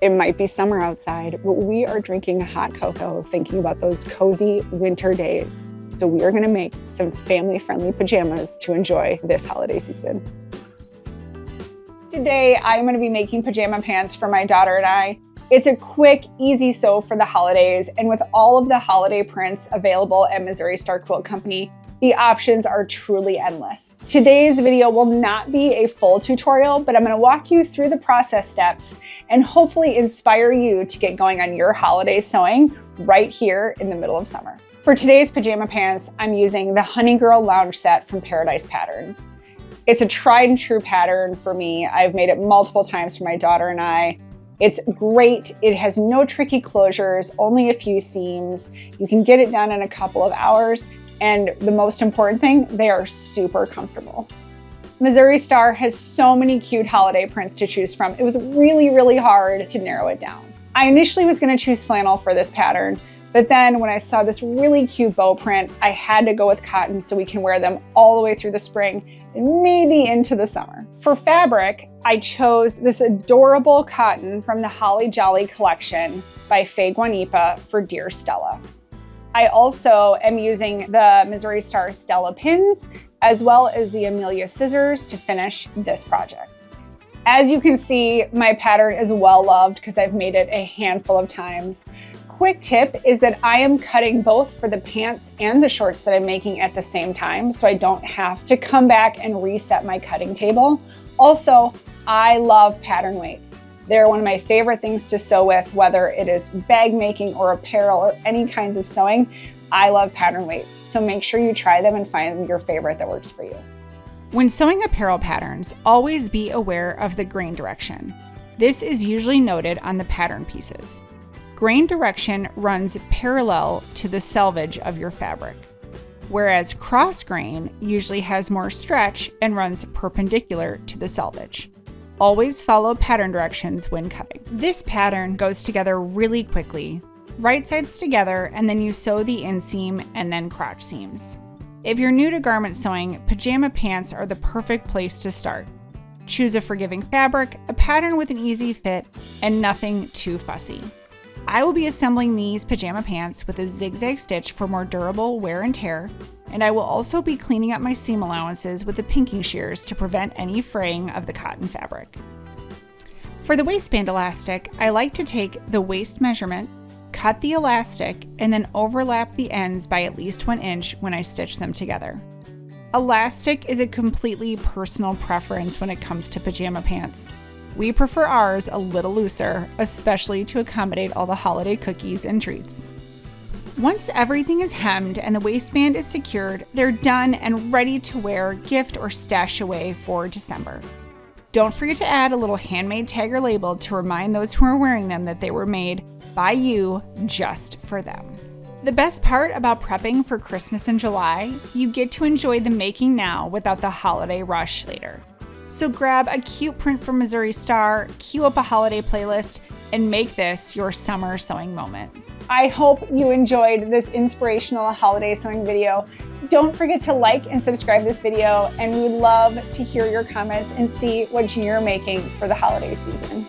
It might be summer outside, but we are drinking hot cocoa, thinking about those cozy winter days. So we are gonna make some family-friendly pajamas to enjoy this holiday season. Today, I'm gonna be making pajama pants for my daughter and I. It's a quick, easy sew for the holidays, and with all of the holiday prints available at Missouri Star Quilt Company, the options are truly endless. Today's video will not be a full tutorial, but I'm gonna walk you through the process steps and hopefully inspire you to get going on your holiday sewing right here in the middle of summer. For today's pajama pants, I'm using the Honey Girl Lounge set from Paradise Patterns. It's a tried and true pattern for me. I've made it multiple times for my daughter and I. It's great. It has no tricky closures, only a few seams. You can get it done in a couple of hours. And the most important thing, they are super comfortable. Missouri Star has so many cute holiday prints to choose from. It was really hard to narrow it down. I initially was gonna choose flannel for this pattern, but then when I saw this really cute bow print, I had to go with cotton so we can wear them all the way through the spring and maybe into the summer. For fabric, I chose this adorable cotton from the Holly Jolly collection by Faye Guanipa for Dear Stella. I also am using the Missouri Star Stella pins as well as the Amelia scissors to finish this project. As you can see, my pattern is well loved because I've made it a handful of times. Quick tip is that I am cutting both for the pants and the shorts that I'm making at the same time, so I don't have to come back and reset my cutting table. Also, I love pattern weights. They're one of my favorite things to sew with, whether it is bag making or apparel or any kinds of sewing. I love pattern weights, so make sure you try them and find your favorite that works for you. When sewing apparel patterns, always be aware of the grain direction. This is usually noted on the pattern pieces. Grain direction runs parallel to the selvage of your fabric, whereas cross grain usually has more stretch and runs perpendicular to the selvage. Always follow pattern directions when cutting. This pattern goes together really quickly. Right sides together, and then you sew the inseam and then crotch seams. If you're new to garment sewing, pajama pants are the perfect place to start. Choose a forgiving fabric, a pattern with an easy fit, and nothing too fussy. I will be assembling these pajama pants with a zigzag stitch for more durable wear and tear, and I will also be cleaning up my seam allowances with the pinking shears to prevent any fraying of the cotton fabric. For the waistband elastic, I like to take the waist measurement, cut the elastic, and then overlap the ends by at least 1 inch when I stitch them together. Elastic is a completely personal preference when it comes to pajama pants. We prefer ours a little looser, especially to accommodate all the holiday cookies and treats. Once everything is hemmed and the waistband is secured, they're done and ready to wear, gift, or stash away for December. Don't forget to add a little handmade tag or label to remind those who are wearing them that they were made by you just for them. The best part about prepping for Christmas in July, you get to enjoy the making now without the holiday rush later. So grab a cute print from Missouri Star, cue up a holiday playlist, and make this your summer sewing moment. I hope you enjoyed this inspirational holiday sewing video. Don't forget to like and subscribe this video, and we would love to hear your comments and see what you're making for the holiday season.